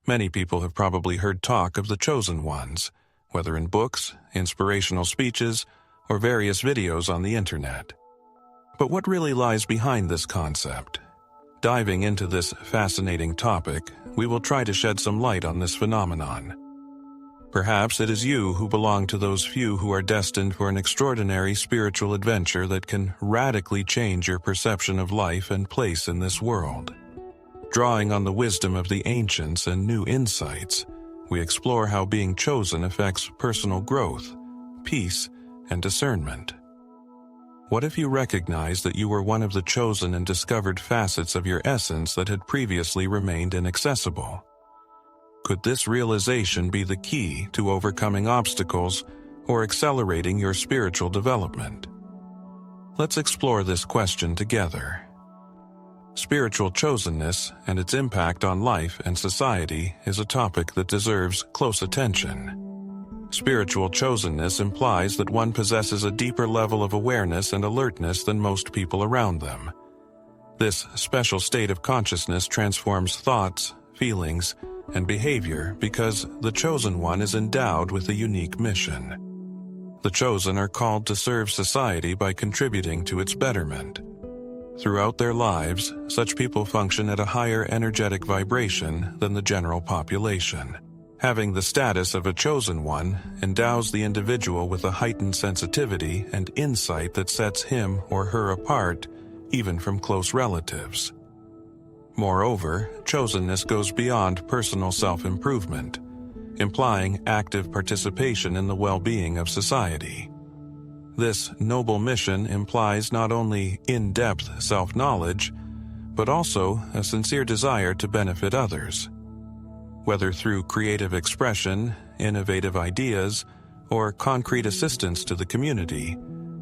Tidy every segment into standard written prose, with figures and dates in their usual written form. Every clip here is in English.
Many people have probably heard talk of the chosen ones, whether in books, inspirational speeches, or various videos on the internet. But what really lies behind this concept? Diving into this fascinating topic, we will try to shed some light on this phenomenon. Perhaps it is you who belong to those few who are destined for an extraordinary spiritual adventure that can radically change your perception of life and place in this world. Drawing on the wisdom of the ancients and new insights, we explore how being chosen affects personal growth, peace, and discernment. What if you recognize that you were one of the chosen and discovered facets of your essence that had previously remained inaccessible? Could this realization be the key to overcoming obstacles or accelerating your spiritual development? Let's explore this question together. Spiritual chosenness and its impact on life and society is a topic that deserves close attention. Spiritual chosenness implies that one possesses a deeper level of awareness and alertness than most people around them. This special state of consciousness transforms thoughts, feelings, and behavior because the chosen one is endowed with a unique mission. The chosen are called to serve society by contributing to its betterment. Throughout their lives, such people function at a higher energetic vibration than the general population. Having the status of a chosen one endows the individual with a heightened sensitivity and insight that sets him or her apart, even from close relatives. Moreover, chosenness goes beyond personal self-improvement, implying active participation in the well-being of society. This noble mission implies not only in-depth self-knowledge, but also a sincere desire to benefit others. Whether through creative expression, innovative ideas, or concrete assistance to the community,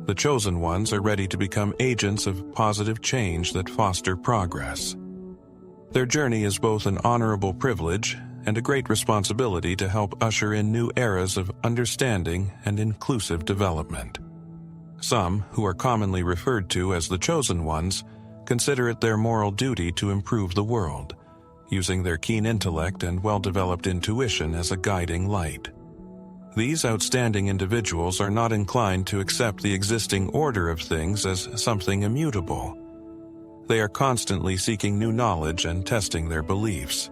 the chosen ones are ready to become agents of positive change that foster progress. Their journey is both an honorable privilege and a great responsibility to help usher in new eras of understanding and inclusive development. Some, who are commonly referred to as the chosen ones, consider it their moral duty to improve the world, using their keen intellect and well-developed intuition as a guiding light. These outstanding individuals are not inclined to accept the existing order of things as something immutable. They are constantly seeking new knowledge and testing their beliefs.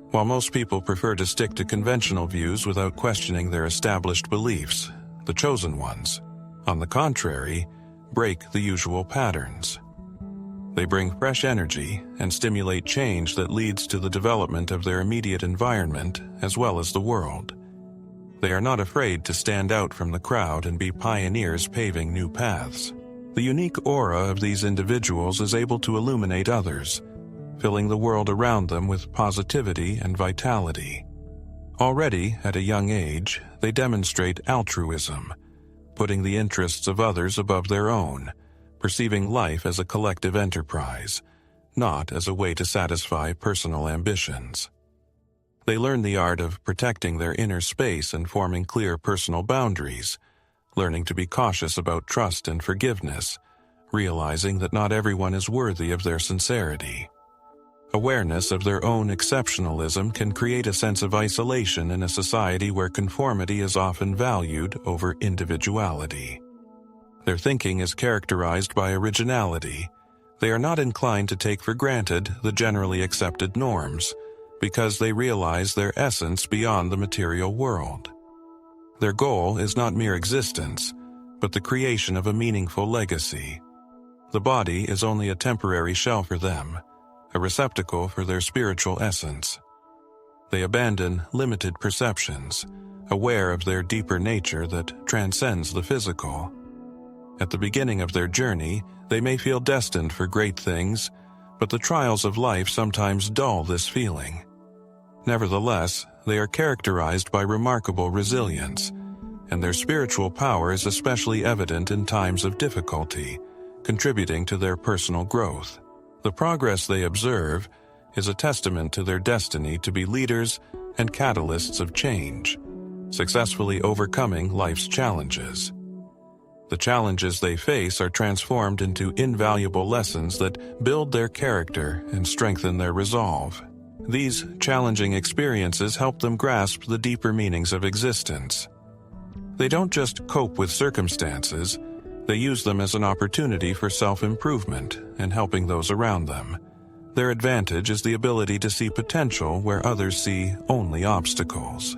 While most people prefer to stick to conventional views without questioning their established beliefs, the chosen ones, on the contrary, break the usual patterns. They bring fresh energy and stimulate change that leads to the development of their immediate environment as well as the world. They are not afraid to stand out from the crowd and be pioneers paving new paths. The unique aura of these individuals is able to illuminate others, filling the world around them with positivity and vitality. Already, at a young age, they demonstrate altruism, putting the interests of others above their own, perceiving life as a collective enterprise, not as a way to satisfy personal ambitions. They learn the art of protecting their inner space and forming clear personal boundaries, learning to be cautious about trust and forgiveness, realizing that not everyone is worthy of their sincerity. Awareness of their own exceptionalism can create a sense of isolation in a society where conformity is often valued over individuality. Their thinking is characterized by originality. They are not inclined to take for granted the generally accepted norms, because they realize their essence beyond the material world. Their goal is not mere existence, but the creation of a meaningful legacy. The body is only a temporary shell for them, a receptacle for their spiritual essence. They abandon limited perceptions, aware of their deeper nature that transcends the physical. At the beginning of their journey, they may feel destined for great things, but the trials of life sometimes dull this feeling. Nevertheless, they are characterized by remarkable resilience, and their spiritual power is especially evident in times of difficulty, contributing to their personal growth. The progress they observe is a testament to their destiny to be leaders and catalysts of change, successfully overcoming life's challenges. The challenges they face are transformed into invaluable lessons that build their character and strengthen their resolve. These challenging experiences help them grasp the deeper meanings of existence. They don't just cope with circumstances, they use them as an opportunity for self-improvement and helping those around them. Their advantage is the ability to see potential where others see only obstacles.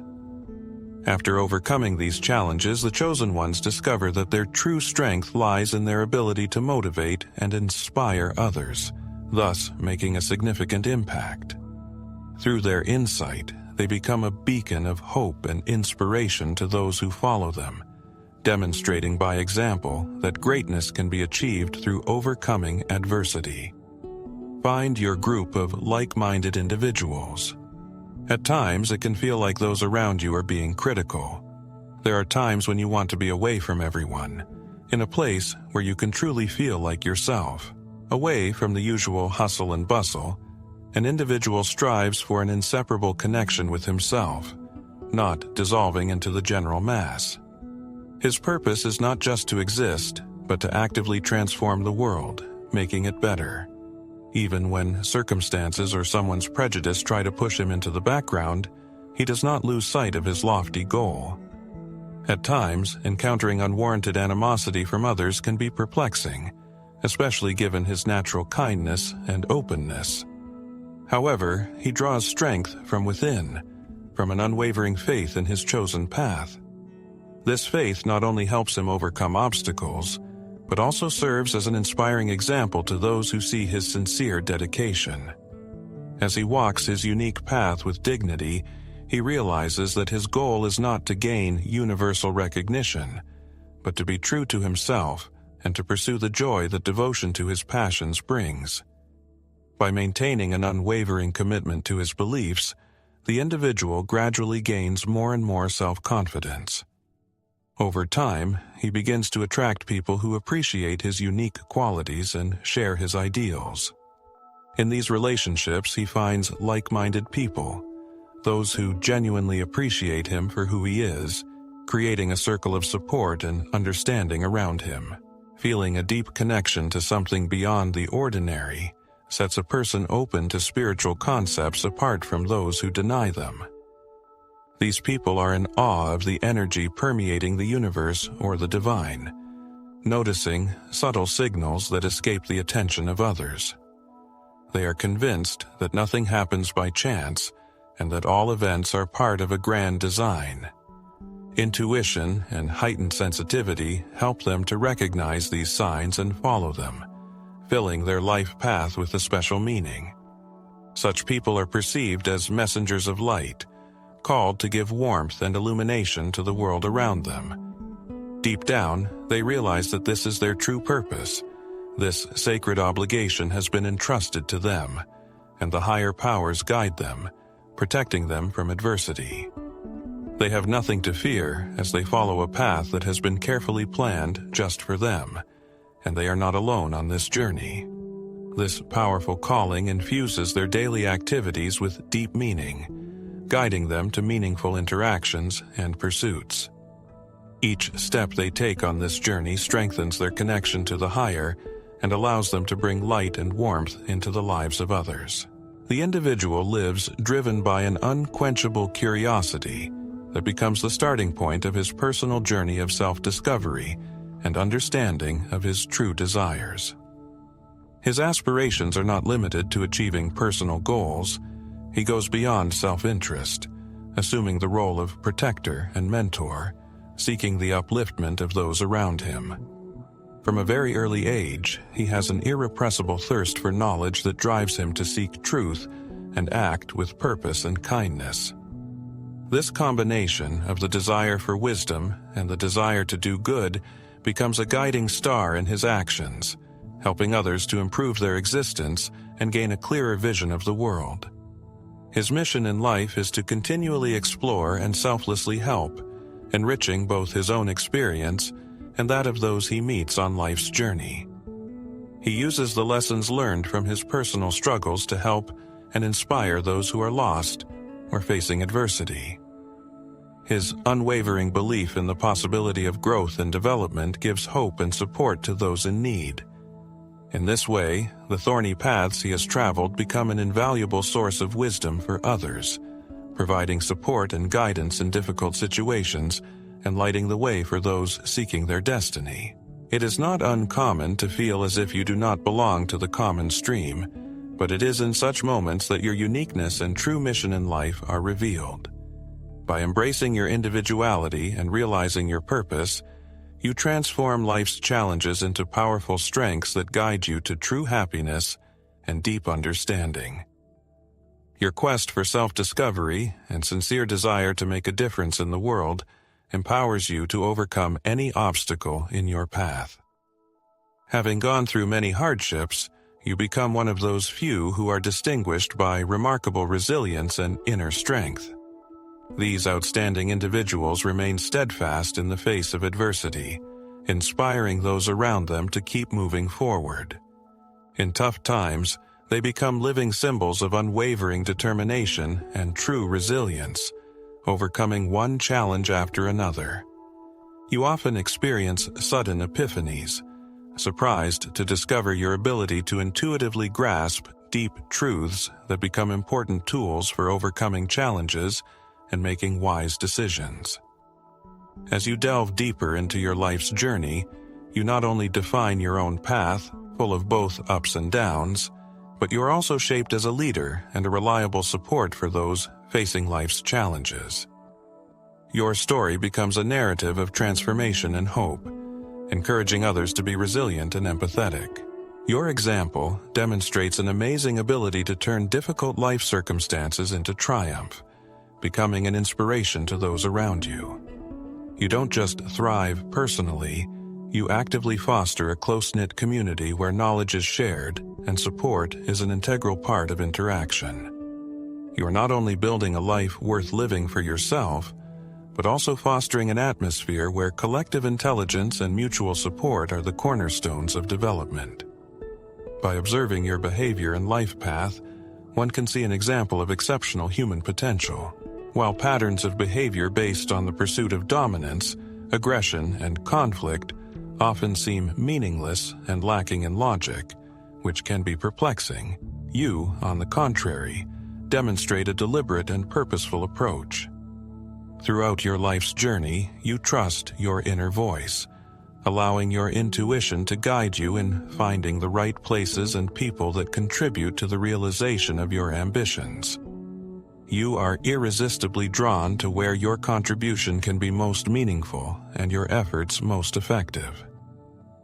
After overcoming these challenges, the chosen ones discover that their true strength lies in their ability to motivate and inspire others, thus making a significant impact. Through their insight, they become a beacon of hope and inspiration to those who follow them, demonstrating by example that greatness can be achieved through overcoming adversity. Find your group of like-minded individuals. At times, it can feel like those around you are being critical. There are times when you want to be away from everyone, in a place where you can truly feel like yourself. Away from the usual hustle and bustle, an individual strives for an inseparable connection with himself, not dissolving into the general mass. His purpose is not just to exist, but to actively transform the world, making it better. Even when circumstances or someone's prejudice try to push him into the background, he does not lose sight of his lofty goal. At times, encountering unwarranted animosity from others can be perplexing, especially given his natural kindness and openness. However, he draws strength from within, from an unwavering faith in his chosen path. This faith not only helps him overcome obstacles, but also serves as an inspiring example to those who see his sincere dedication. As he walks his unique path with dignity, he realizes that his goal is not to gain universal recognition, but to be true to himself and to pursue the joy that devotion to his passions brings. By maintaining an unwavering commitment to his beliefs, the individual gradually gains more and more self-confidence. Over time, he begins to attract people who appreciate his unique qualities and share his ideals. In these relationships, he finds like-minded people, those who genuinely appreciate him for who he is, creating a circle of support and understanding around him. Feeling a deep connection to something beyond the ordinary sets a person open to spiritual concepts apart from those who deny them. These people are in awe of the energy permeating the universe or the divine, noticing subtle signals that escape the attention of others. They are convinced that nothing happens by chance and that all events are part of a grand design. Intuition and heightened sensitivity help them to recognize these signs and follow them, filling their life path with a special meaning. Such people are perceived as messengers of light, called to give warmth and illumination to the world around them. Deep down, they realize that this is their true purpose. This sacred obligation has been entrusted to them, and the higher powers guide them, protecting them from adversity. They have nothing to fear as they follow a path that has been carefully planned just for them, and they are not alone on this journey. This powerful calling infuses their daily activities with deep meaning, guiding them to meaningful interactions and pursuits. Each step they take on this journey strengthens their connection to the higher and allows them to bring light and warmth into the lives of others. The individual lives driven by an unquenchable curiosity that becomes the starting point of his personal journey of self-discovery and understanding of his true desires. His aspirations are not limited to achieving personal goals. He goes beyond self-interest, assuming the role of protector and mentor, seeking the upliftment of those around him. From a very early age, he has an irrepressible thirst for knowledge that drives him to seek truth and act with purpose and kindness. This combination of the desire for wisdom and the desire to do good becomes a guiding star in his actions, helping others to improve their existence and gain a clearer vision of the world. His mission in life is to continually explore and selflessly help, enriching both his own experience and that of those he meets on life's journey. He uses the lessons learned from his personal struggles to help and inspire those who are lost or facing adversity. His unwavering belief in the possibility of growth and development gives hope and support to those in need. In this way, the thorny paths he has traveled become an invaluable source of wisdom for others, providing support and guidance in difficult situations and lighting the way for those seeking their destiny. It is not uncommon to feel as if you do not belong to the common stream, but it is in such moments that your uniqueness and true mission in life are revealed. By embracing your individuality and realizing your purpose, you transform life's challenges into powerful strengths that guide you to true happiness and deep understanding. Your quest for self-discovery and sincere desire to make a difference in the world empowers you to overcome any obstacle in your path. Having gone through many hardships, you become one of those few who are distinguished by remarkable resilience and inner strength. These outstanding individuals remain steadfast in the face of adversity, inspiring those around them to keep moving forward. In tough times, they become living symbols of unwavering determination and true resilience, overcoming one challenge after another. You often experience sudden epiphanies, surprised to discover your ability to intuitively grasp deep truths that become important tools for overcoming challenges and making wise decisions. As you delve deeper into your life's journey, you not only define your own path, full of both ups and downs, but you are also shaped as a leader and a reliable support for those facing life's challenges. Your story becomes a narrative of transformation and hope, encouraging others to be resilient and empathetic. Your example demonstrates an amazing ability to turn difficult life circumstances into triumph, becoming an inspiration to those around you. You don't just thrive personally, you actively foster a close-knit community where knowledge is shared and support is an integral part of interaction. You are not only building a life worth living for yourself, but also fostering an atmosphere where collective intelligence and mutual support are the cornerstones of development. By observing your behavior and life path, one can see an example of exceptional human potential. While patterns of behavior based on the pursuit of dominance, aggression, and conflict often seem meaningless and lacking in logic, which can be perplexing, you, on the contrary, demonstrate a deliberate and purposeful approach. Throughout your life's journey, you trust your inner voice, allowing your intuition to guide you in finding the right places and people that contribute to the realization of your ambitions. You are irresistibly drawn to where your contribution can be most meaningful and your efforts most effective.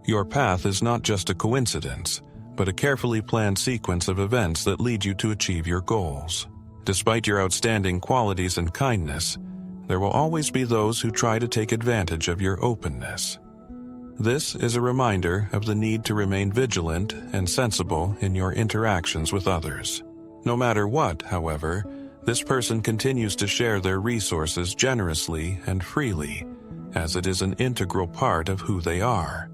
Your path is not just a coincidence, but a carefully planned sequence of events that lead you to achieve your goals. Despite your outstanding qualities and kindness, there will always be those who try to take advantage of your openness. This is a reminder of the need to remain vigilant and sensible in your interactions with others. No matter what, however, this person continues to share their resources generously and freely, as it is an integral part of who they are.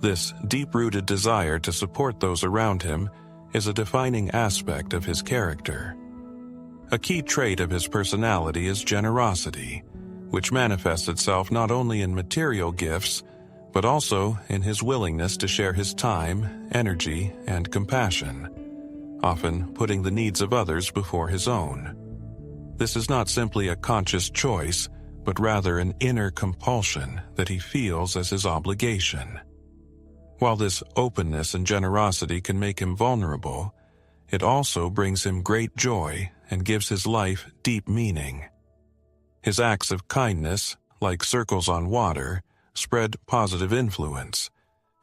This deep-rooted desire to support those around him is a defining aspect of his character. A key trait of his personality is generosity, which manifests itself not only in material gifts, but also in his willingness to share his time, energy, and compassion, often putting the needs of others before his own. This is not simply a conscious choice, but rather an inner compulsion that he feels as his obligation. While this openness and generosity can make him vulnerable, it also brings him great joy and gives his life deep meaning. His acts of kindness, like circles on water, spread positive influence,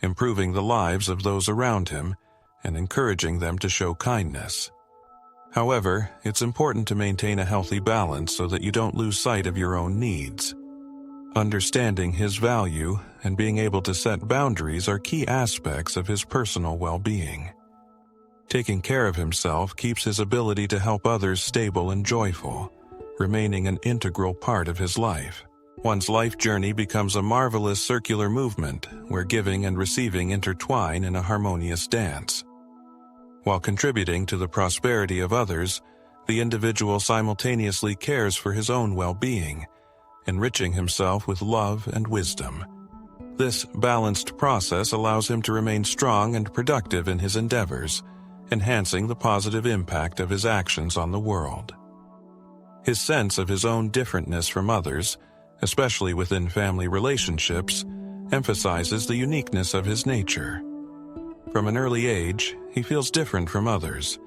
improving the lives of those around him and encouraging them to show kindness. However, it's important to maintain a healthy balance so that you don't lose sight of your own needs. Understanding his value and being able to set boundaries are key aspects of his personal well-being. Taking care of himself keeps his ability to help others stable and joyful, remaining an integral part of his life. One's life journey becomes a marvelous circular movement where giving and receiving intertwine in a harmonious dance. While contributing to the prosperity of others, the individual simultaneously cares for his own well-being, enriching himself with love and wisdom. This balanced process allows him to remain strong and productive in his endeavors, enhancing the positive impact of his actions on the world. His sense of his own differentness from others, especially within family relationships, emphasizes the uniqueness of his nature. From an early age, he feels different from others,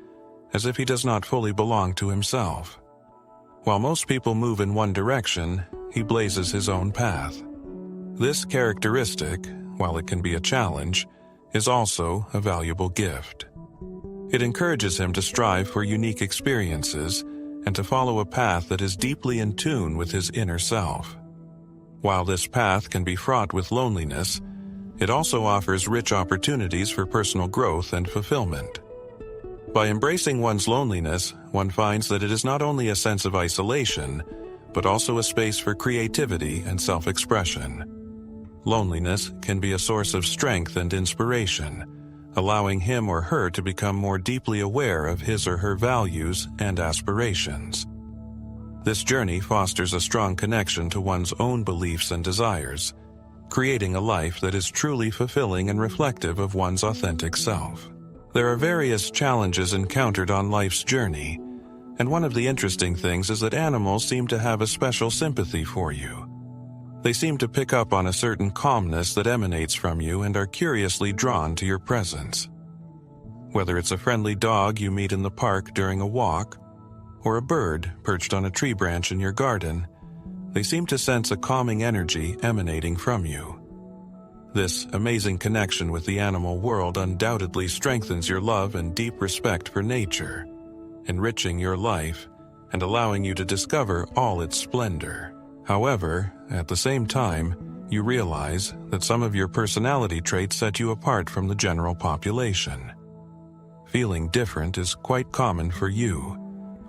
as if he does not fully belong to himself. While most people move in one direction, he blazes his own path. This characteristic, while it can be a challenge, is also a valuable gift. It encourages him to strive for unique experiences and to follow a path that is deeply in tune with his inner self. While this path can be fraught with loneliness, it also offers rich opportunities for personal growth and fulfillment. By embracing one's loneliness, one finds that it is not only a sense of isolation, but also a space for creativity and self-expression. Loneliness can be a source of strength and inspiration, allowing him or her to become more deeply aware of his or her values and aspirations. This journey fosters a strong connection to one's own beliefs and desires, creating a life that is truly fulfilling and reflective of one's authentic self. There are various challenges encountered on life's journey, and one of the interesting things is that animals seem to have a special sympathy for you. They seem to pick up on a certain calmness that emanates from you and are curiously drawn to your presence. Whether it's a friendly dog you meet in the park during a walk, or a bird perched on a tree branch in your garden, they seem to sense a calming energy emanating from you. This amazing connection with the animal world undoubtedly strengthens your love and deep respect for nature, enriching your life and allowing you to discover all its splendor. However, at the same time, you realize that some of your personality traits set you apart from the general population. Feeling different is quite common for you.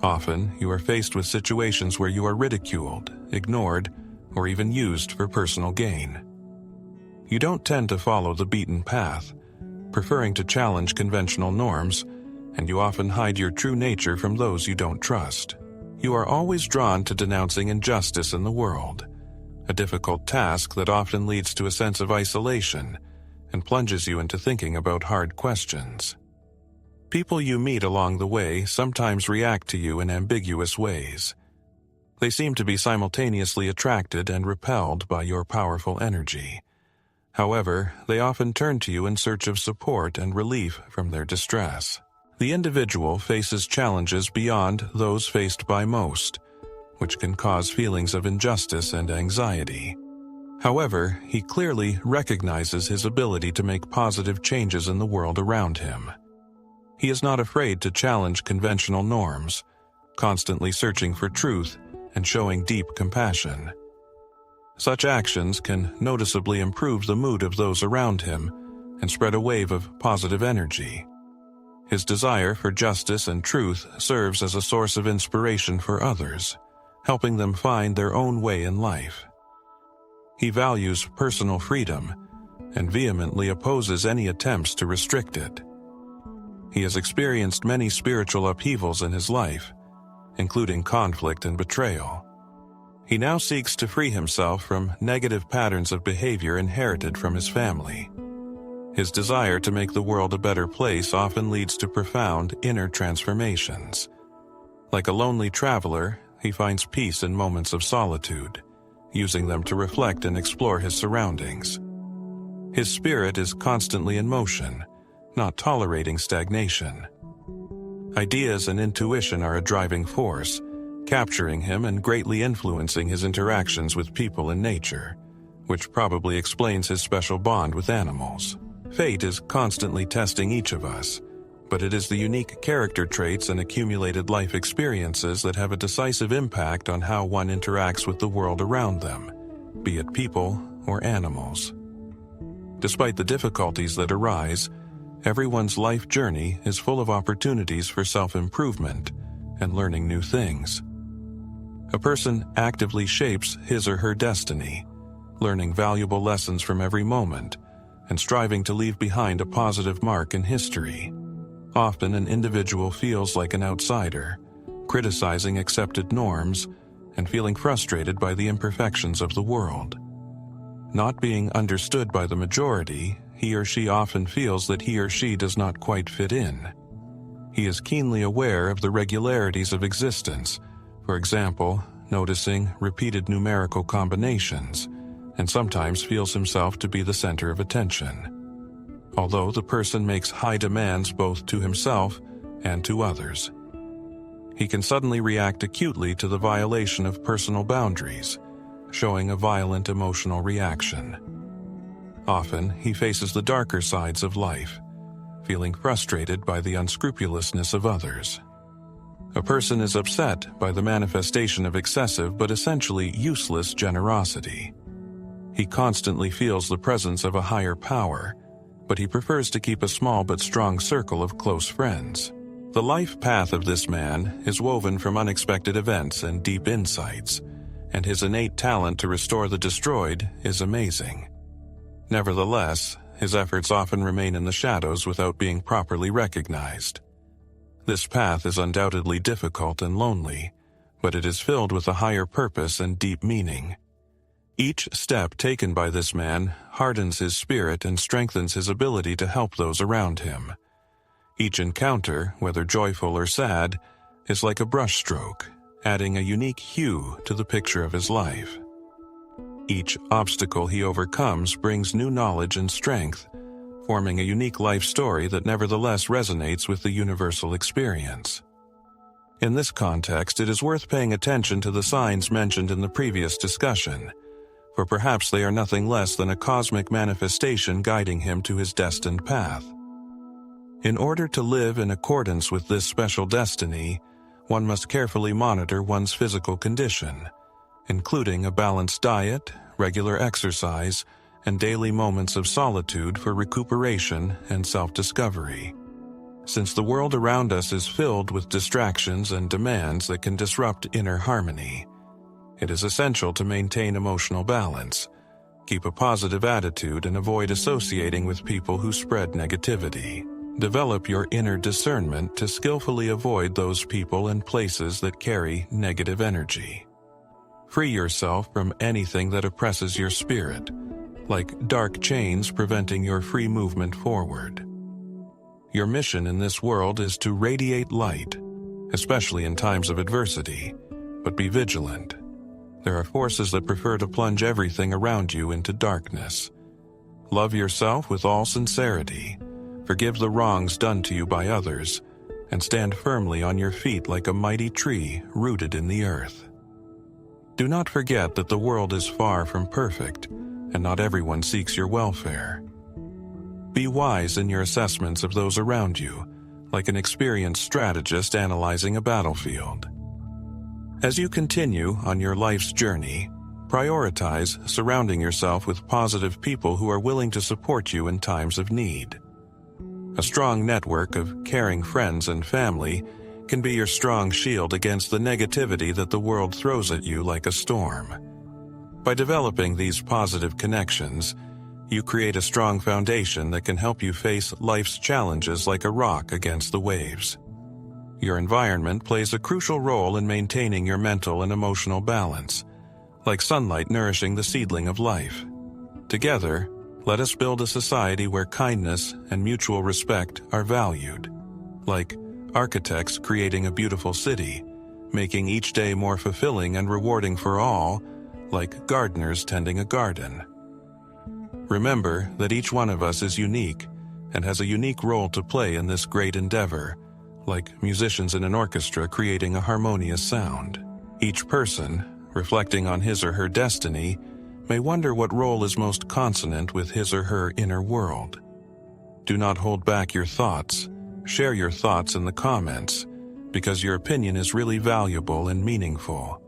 Often, you are faced with situations where you are ridiculed, ignored, or even used for personal gain. You don't tend to follow the beaten path, preferring to challenge conventional norms, and you often hide your true nature from those you don't trust. You are always drawn to denouncing injustice in the world, a difficult task that often leads to a sense of isolation and plunges you into thinking about hard questions. People you meet along the way sometimes react to you in ambiguous ways. They seem to be simultaneously attracted and repelled by your powerful energy. However, they often turn to you in search of support and relief from their distress. The individual faces challenges beyond those faced by most, which can cause feelings of injustice and anxiety. However, he clearly recognizes his ability to make positive changes in the world around him. He is not afraid to challenge conventional norms, constantly searching for truth and showing deep compassion. Such actions can noticeably improve the mood of those around him and spread a wave of positive energy. His desire for justice and truth serves as a source of inspiration for others, helping them find their own way in life. He values personal freedom and vehemently opposes any attempts to restrict it. He has experienced many spiritual upheavals in his life, including conflict and betrayal. He now seeks to free himself from negative patterns of behavior inherited from his family. His desire to make the world a better place often leads to profound inner transformations. Like a lonely traveler, he finds peace in moments of solitude, using them to reflect and explore his surroundings. His spirit is constantly in motion, not tolerating stagnation. Ideas and intuition are a driving force, capturing him and greatly influencing his interactions with people and nature, which probably explains his special bond with animals. Fate is constantly testing each of us, but it is the unique character traits and accumulated life experiences that have a decisive impact on how one interacts with the world around them, be it people or animals. Despite the difficulties that arise, everyone's life journey is full of opportunities for self-improvement and learning new things. A person actively shapes his or her destiny, learning valuable lessons from every moment and striving to leave behind a positive mark in history. Often an individual feels like an outsider, criticizing accepted norms and feeling frustrated by the imperfections of the world. Not being understood by the majority, he or she often feels that he or she does not quite fit in. He is keenly aware of the regularities of existence, for example, noticing repeated numerical combinations, and sometimes feels himself to be the center of attention, although the person makes high demands both to himself and to others. He can suddenly react acutely to the violation of personal boundaries, showing a violent emotional reaction. Often, he faces the darker sides of life, feeling frustrated by the unscrupulousness of others. A person is upset by the manifestation of excessive but essentially useless generosity. He constantly feels the presence of a higher power, but he prefers to keep a small but strong circle of close friends. The life path of this man is woven from unexpected events and deep insights, and his innate talent to restore the destroyed is amazing. Nevertheless, his efforts often remain in the shadows without being properly recognized. This path is undoubtedly difficult and lonely, but it is filled with a higher purpose and deep meaning. Each step taken by this man hardens his spirit and strengthens his ability to help those around him. Each encounter, whether joyful or sad, is like a brushstroke, adding a unique hue to the picture of his life. Each obstacle he overcomes brings new knowledge and strength, forming a unique life story that nevertheless resonates with the universal experience. In this context, it is worth paying attention to the signs mentioned in the previous discussion, for perhaps they are nothing less than a cosmic manifestation guiding him to his destined path. In order to live in accordance with this special destiny, one must carefully monitor one's physical condition, including a balanced diet, regular exercise, and daily moments of solitude for recuperation and self-discovery. Since the world around us is filled with distractions and demands that can disrupt inner harmony, it is essential to maintain emotional balance, keep a positive attitude, and avoid associating with people who spread negativity. Develop your inner discernment to skillfully avoid those people and places that carry negative energy. Free yourself from anything that oppresses your spirit, like dark chains preventing your free movement forward. Your mission in this world is to radiate light, especially in times of adversity, but be vigilant. There are forces that prefer to plunge everything around you into darkness. Love yourself with all sincerity, forgive the wrongs done to you by others, and stand firmly on your feet like a mighty tree rooted in the earth. Do not forget that the world is far from perfect, and not everyone seeks your welfare. Be wise in your assessments of those around you, like an experienced strategist analyzing a battlefield. As you continue on your life's journey, prioritize surrounding yourself with positive people who are willing to support you in times of need. A strong network of caring friends and family can be your strong shield against the negativity that the world throws at you like a storm. By developing these positive connections, you create a strong foundation that can help you face life's challenges like a rock against the waves. Your environment plays a crucial role in maintaining your mental and emotional balance, like sunlight nourishing the seedling of life. Together, let us build a society where kindness and mutual respect are valued, like architects creating a beautiful city, making each day more fulfilling and rewarding for all, like gardeners tending a garden. Remember that each one of us is unique and has a unique role to play in this great endeavor, like musicians in an orchestra creating a harmonious sound. Each person, reflecting on his or her destiny, may wonder what role is most consonant with his or her inner world. Do not hold back your thoughts. Share your thoughts in the comments, because your opinion is really valuable and meaningful.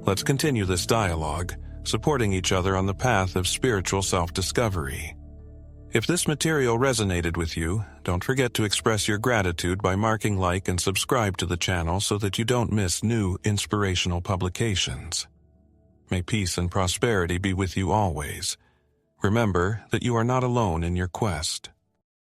Let's continue this dialogue, supporting each other on the path of spiritual self-discovery. If this material resonated with you, don't forget to express your gratitude by marking like and subscribe to the channel so that you don't miss new inspirational publications. May peace and prosperity be with you always. Remember that you are not alone in your quest.